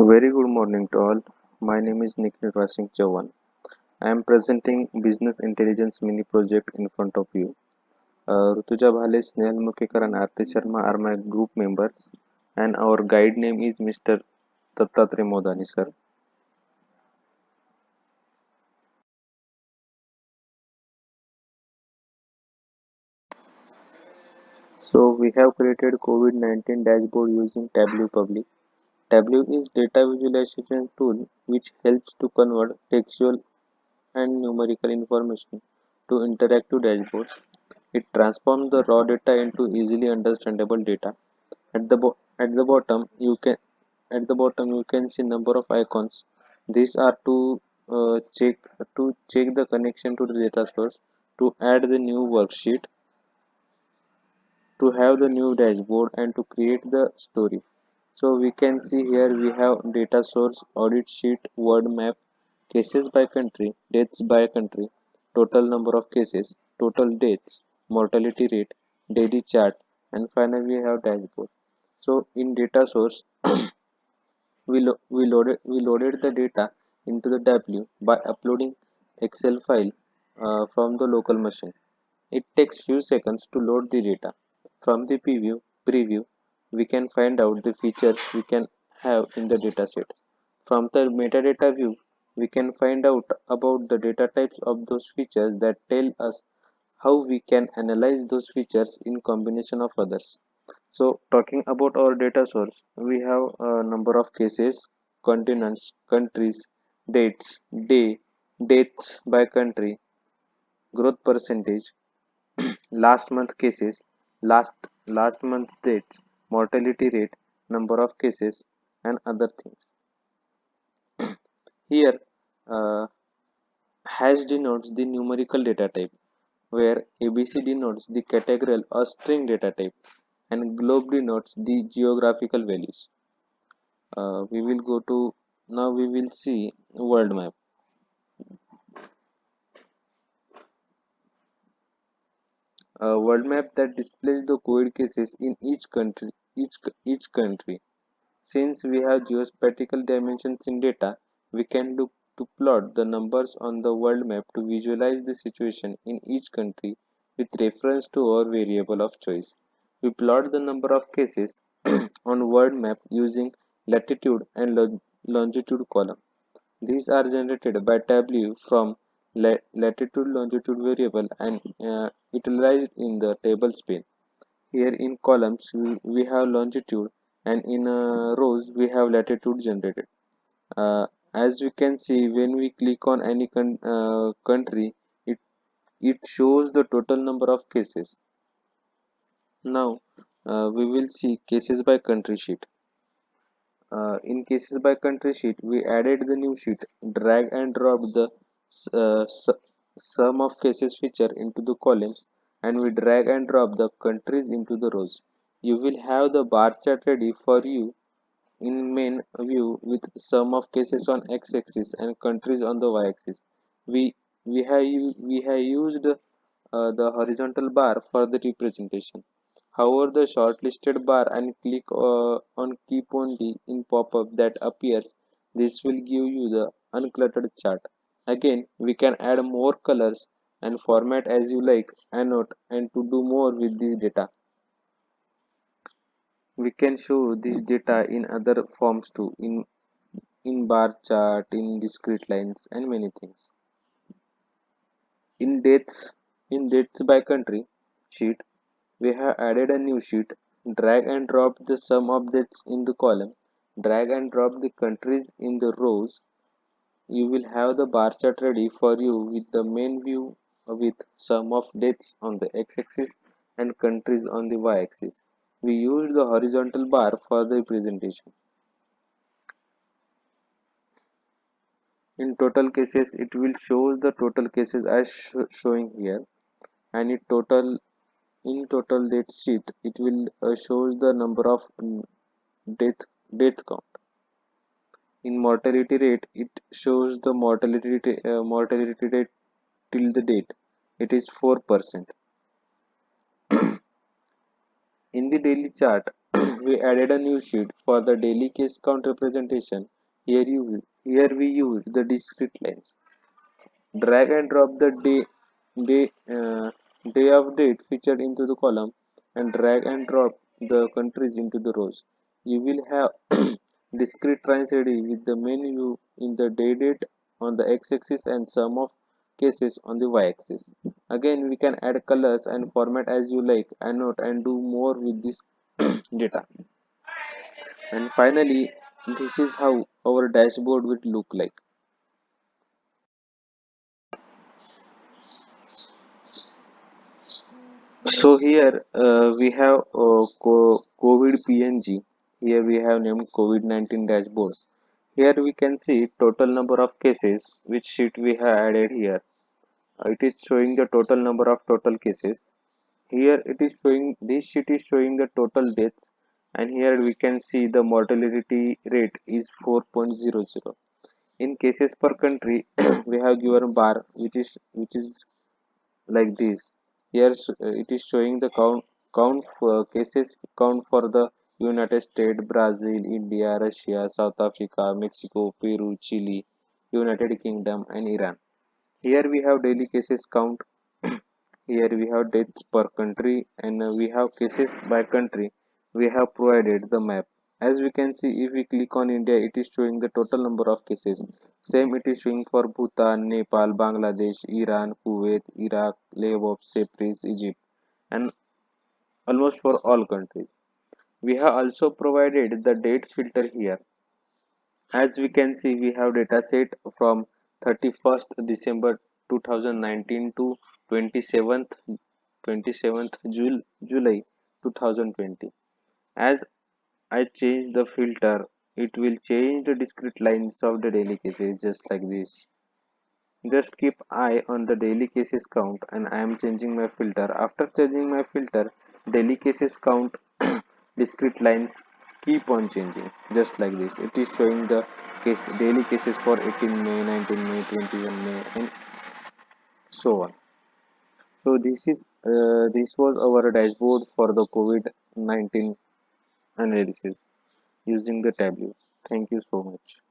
Very good morning to all. My name is Nikhil Rasing Chavan. I am presenting Business Intelligence Mini Project in front of you. Rutuja Bhale, Snehal Mukherjee and Aarti Sharma are my group members, and our guide name is Mr. Dattatreya Modani, sir. So we have created COVID-19 dashboard using Tableau Public. Tableau is data visualization tool which helps to convert textual and numerical information to interactive dashboards. It transforms the raw data into easily understandable data. At the bottom, you can see number of icons. These are to check the connection to the data source, to add the new worksheet, to have the new dashboard, and to create the story. So we can see here we have data source, audit sheet, word map, cases by country, deaths by country, total number of cases, total deaths, mortality rate, daily chart, and finally we have dashboard. So in data source, we loaded the data into the W by uploading Excel file from the local machine. It takes few seconds to load the data. From the preview, we can find out the features we can have in the dataset. From the metadata view, we can find out about the data types of those features that tell us how we can analyze those features in combination of others. So talking about our data source, we have a number of cases, continents, countries, dates, deaths by country, growth percentage, last month cases, last last month dates, mortality rate, number of cases, and other things. Here, uh, hash denotes the numerical data type, where ABC denotes the categorical or string data type, and globe denotes the geographical values. We will go to now. We will see world map. A world map that displays the COVID cases in each country. Since we have geospatial dimensions in data, we can look to plot the numbers on the world map to visualize the situation in each country with reference to our variable of choice. We plot the number of cases on world map using latitude and longitude column. These are generated by Tableau from latitude longitude variable and utilized in the table pane. Here in columns we have longitude, and in rows we have latitude generated. As we can see, when we click on any country, it, it shows the total number of cases. Now we will see cases by country sheet. In cases by country sheet, we added the new sheet, drag and drop the sum of cases feature into the columns, and we drag and drop the countries into the rows. You will have the bar chart ready for you in main view with sum of cases on x-axis and countries on the y-axis. We we have used the horizontal bar for the representation. However, the shortlisted bar and click on keep only in pop-up that appears. This will give you the uncluttered chart. Again, we can add more colors and format as you like, annotate, and to do more with this data. We can show this data in other forms too, in bar chart, in discrete lines, and many things. In dates by country sheet, we have added a new sheet. Drag and drop the sum of dates in the column. Drag and drop the countries in the rows. You will have the bar chart ready for you with the main view with sum of dates on the x-axis and countries on the y-axis. We use the horizontal bar for the presentation. In total cases, it will show the total cases as showing here, and in total date sheet it will show the number of death death count. In mortality rate, it shows the mortality rate till the date. It is 4%. In the daily chart, we added a new sheet for the daily case count representation. Here we use the discrete lines. Drag and drop the day day of date featured into the column and drag and drop the countries into the rows. You will have discrete lines ready with the main view in the day date on the x-axis and sum of cases on the y-axis. Again, we can add colors and format as you like, annotate and do more with this data. And finally, this is how our dashboard would look like. So here we have COVID PNG. Here we have named COVID-19 dashboard. Here we can see total number of cases, which sheet we have added here. It is showing the total number of total cases. Here it is showing, this sheet is showing the total deaths, and here we can see the mortality rate is 4.00. In cases per country, we have given bar which is like this. Here it is showing the count for cases count for the United States, Brazil, India, Russia, South Africa, Mexico, Peru, Chile, United Kingdom, and Iran. Here we have daily cases count. Here we have dates per country, and we have cases by country. We have provided the map. As we can see, if we click on India, it is showing the total number of cases. Same it is showing for Bhutan, Nepal, Bangladesh, Iran, Kuwait, Iraq, Laos, Cyprus, Egypt, and almost for all countries. We have also provided the date filter here. As we can see, we have data set from 31st December 2019 to 27th July 2020. As I change the filter, it will change the discrete lines of the daily cases just like this. Just keep eye on the daily cases count, and I am changing my filter. After changing my filter, daily cases count discrete lines keep on changing just like this. It is showing the daily cases for 18 May, 19 May, 21 May, and so on. So this was our dashboard for the COVID-19 analysis using the Tableau. Thank you so much.